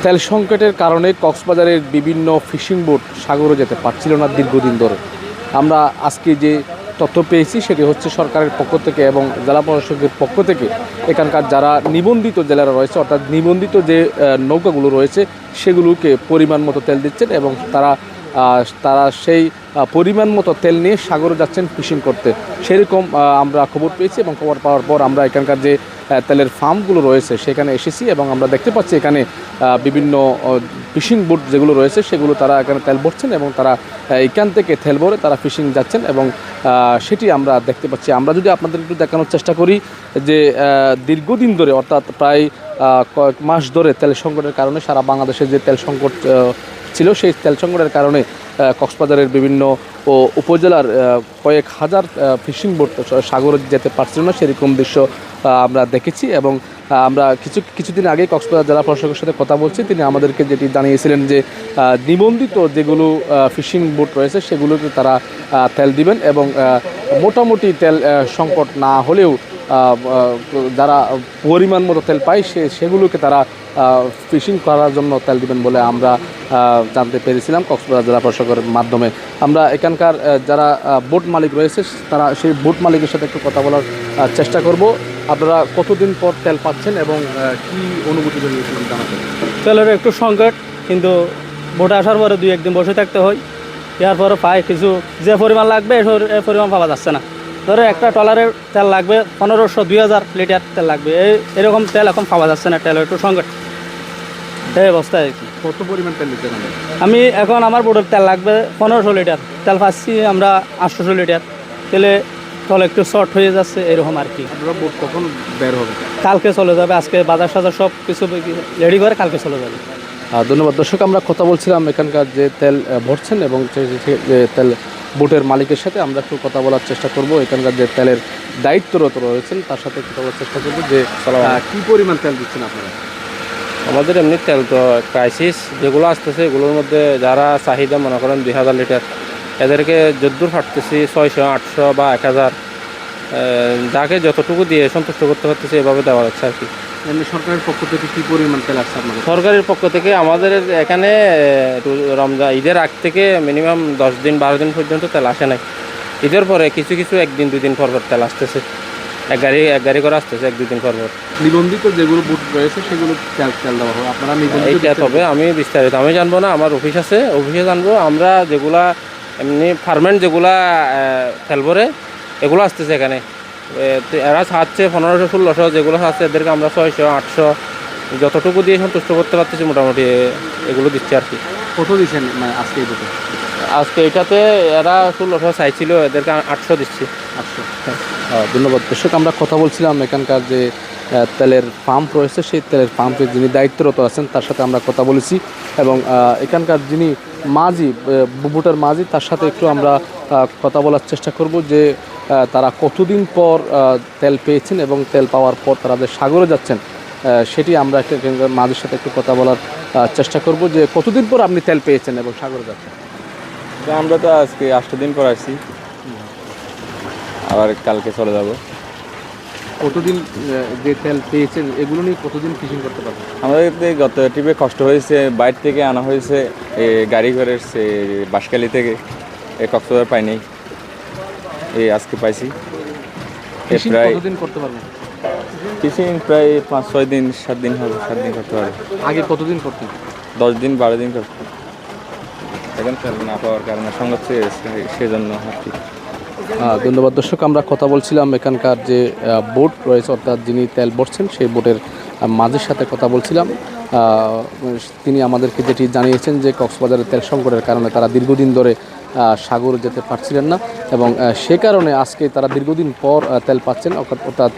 তেল সংকটের কারণে কক্সবাজারের বিভিন্ন ফিশিং বোট সাগরে যেতে পারছিল না দীর্ঘদিন ধরে। আমরা আজকে যে তথ্য পেয়েছি সেটি হচ্ছে সরকারের পক্ষ থেকে এবং জেলা প্রশাসকের পক্ষ থেকে এখানকার যারা নিবন্ধিত জেলারা রয়েছে, অর্থাৎ নিবন্ধিত যে নৌকাগুলো রয়েছে সেগুলোকে পরিমাণ মতো তেল দিচ্ছেন এবং তারা সেই পরিমাণ মতো তেল নিয়ে সাগরে যাচ্ছেন ফিশিং করতে। সেরকম আমরা খবর পেয়েছি এবং খবর পাওয়ার পর আমরা এখানকার যে তেলের ফার্মগুলো রয়েছে সেখানে এসেছি এবং আমরা দেখতে পাচ্ছি এখানে বিভিন্ন ফিশিং বোট যেগুলো রয়েছে সেগুলো তারা এখানে তেল ভরছেন এবং তারা এখান থেকে তেল ভরে তারা ফিশিং যাচ্ছেন এবং সেটি আমরা দেখতে পাচ্ছি। আমরা যদি আপনাদের একটু দেখানোর চেষ্টা করি যে দীর্ঘদিন ধরে অর্থাৎ প্রায় কয়েক মাস ধরে তেল সংকটের কারণে সারা বাংলাদেশে যে তেল সংকট ছিল সেই তেল সংকটের কারণে কক্সবাজারের বিভিন্ন উপজেলার কয়েক হাজার ফিশিং বোট সাগরে যেতে পারছিল না, সেরকম দৃশ্য আমরা দেখেছি। এবং আমরা কিছুদিন আগে কক্সবাজার জেলা প্রশাসকের সাথে কথা বলছি, তিনি আমাদেরকে যেটি জানিয়েছিলেন যে নিবন্ধিত যেগুলো ফিশিং বোট রয়েছে সেগুলোতে তারা তেল দিবেন এবং মোটামুটি তেল সংকট না হলেও যারা পরিমাণ মতো তেল পায় সেগুলোকে তারা ফিশিং করার জন্য তেল দিবেন বলে আমরা জানতে পেরেছিলাম কক্সবাজার জেলা প্রশাসকের মাধ্যমে। আমরা এখানকার যারা বোট মালিক রয়েছে তারা সেই বোট মালিকের সাথে একটু কথা বলার চেষ্টা করব। আপনারা কতদিন পর তেল পাচ্ছেন এবং কি অনুভূতি জানাচ্ছেন? তেলের একটু সংকট, কিন্তু বোটে আসার পরে 2-1 দিন বসে থাকতে হয়। এর পরে পাই কিছু যে পরিমাণ লাগবে এ পরিমাণ পাওয়া যাচ্ছে না। ধরো একটা ট্রলারের তেল লাগবে 1500-2000 লিটার তেল লাগবে, এরকম তেল এখন পাওয়া যাচ্ছে না। তেলের একটু সংকট এই অবস্থায় আর কি। কত পরিমাণ তেল দিচ্ছেন? আমি এখন আমার বোটের তেল লাগবে 1500 লিটার, তেল পাচ্ছি আমরা 800 লিটার। তেলে তলে একটু শর্ট হয়ে যাচ্ছে এরকম আর কি। আপনারা বোট কখন বের হবে? কালকে চলে যাবে, আজকে বাজার সাজার সব কিছু রেডি করে কালকে চলে যাবে। ধন্যবাদ। দর্শক, আমরা কথা বলছিলাম এখানকার যে তেল ভরছেন এবং যে তেল বোটের মালিকের সাথে আমরা একটু কথা বলার চেষ্টা করব। এখানকার যে তেলের দায়িত্বরত রয়েছেন তার সাথে কথা বলার চেষ্টা করবো যে কী পরিমাণ তেল দিচ্ছেন আপনারা। আমাদের এমনি তেল তো ক্রাইসিস যেগুলো আসতেছে এগুলোর মধ্যে যারা চাহিদা মনে করেন 2000 লিটার, এদেরকে যদ্দূর ফাটতেছি 600-800 বা 1000, যাকে যতটুকু দিয়ে সন্তুষ্ট করতে পারতেছি এভাবে দেওয়া যাচ্ছে আর কি। এমনি সরকারের পক্ষ থেকে কী পরিমাণ তেল আসছে আপনাদের? সরকারের পক্ষ থেকে আমাদের এখানে রমজান ঈদের আগ থেকে মিনিমাম 10-12 দিন পর্যন্ত তেল আসে নাই। ঈদের পরে কিছু 1-2 দিন পর তেল আসতেছে, এক গাড়ি করে আসতেছে 1-2 দিন পর। নিবন্ধিত যেগুলো বুট রয়েছে সেগুলো তেল দেওয়া হবে আপনারা এইটা তবে আমি বিস্তারিত আমি জানবো না, আমার অফিস আছে, অফিসে জানবো। আমরা যেগুলা এমনি ফার্মেন্ট যেগুলা তেল ভরে এগুলো আসতেছে এখানে, এরা ছাড়ছে 1500-1600, যেগুলো ছাড়ছে এদেরকে আমরা 600-800 যতটুকু দিয়ে সন্তুষ্ট করতে পারতেছি মোটামুটি এগুলো দিচ্ছে আর কি। কত দিচ্ছেন আজকে এই বোটে? আজকে এটাতে এরা 1600 চাইছিল, এদেরকে 800 দিচ্ছি। 800। ধন্যবাদ। দর্শক, আমরা কথা বলছিলাম এখানকার যে তেলের পাম্প রয়েছে সেই তেলের পাম্পের যিনি দায়িত্বরত আছেন তার সাথে আমরা কথা বলেছি এবং এখানকার যিনি মাঝি, বুটের মাঝি, তার সাথে একটু আমরা কথা বলার চেষ্টা করব যে তারা কতদিন পর তেল পেয়েছেন এবং তেল পাওয়ার পর তারা যে সাগরে যাচ্ছেন সেটি আমরা মাঝির সাথে একটু কথা বলার চেষ্টা করব যে কতদিন পর আপনি তেল পেয়েছেন এবং সাগরে যাচ্ছেন। আমরা তো আজকে 8 দিন পর আসছি, আবার কালকে চলে যাব। কতদিন যে তেল পেয়েছেন এগুলো নিয়ে কতদিন ফিশিং করতে পারবেন? আমাদের গত ট্রিপে কষ্ট হয়েছে, বাইরে থেকে আনা হয়েছে গাড়ি করে বাঁশখালী থেকে, কক্সবাজার পাইনি, এই আজকে পাইছি। প্রায় কতদিন করতে পারবেন ফিশিং? প্রায় 5-6 দিন 7 দিন হবে, 7 দিন করতে পারবে। আগে কতদিন করতেন? 10-12 দিন করতে। এখন তেল না পাওয়ার কারণে সংঘর্ষ সেজন্য আর কি। ধন্যবাদ। দর্শক, আমরা কথা বলছিলাম এখানকার যে বোট রয়েছে অর্থাৎ যিনি তেল ভরছেন সেই বোটের মাঝির সাথে কথা বলছিলাম। তিনি আমাদেরকে যেটি জানিয়েছেন যে কক্সবাজারের তেল সংকটের কারণে তারা দীর্ঘদিন ধরে সাগরে যেতে পারছিলেন না এবং সে কারণে আজকে তারা দীর্ঘদিন পর তেল পাচ্ছেন। অর্থাৎ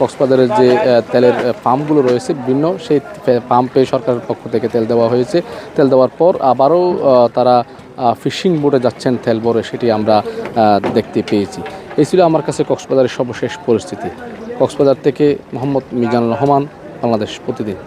কক্সবাজারের যে তেলের পাম্পগুলো রয়েছে বিভিন্ন, সেই পাম্পে সরকারের পক্ষ থেকে তেল দেওয়া হয়েছে। তেল দেওয়ার পর আবারও তারা ফিশিং বোটে যাচ্ছেন তেল ভরে, সেটি আমরা দেখতে পেয়েছি। এই ছিল আমার কাছে কক্সবাজারের সর্বশেষ পরিস্থিতি। কক্সবাজার থেকে মোহাম্মদ মিজানুর রহমান, বাংলাদেশ প্রতিদিন।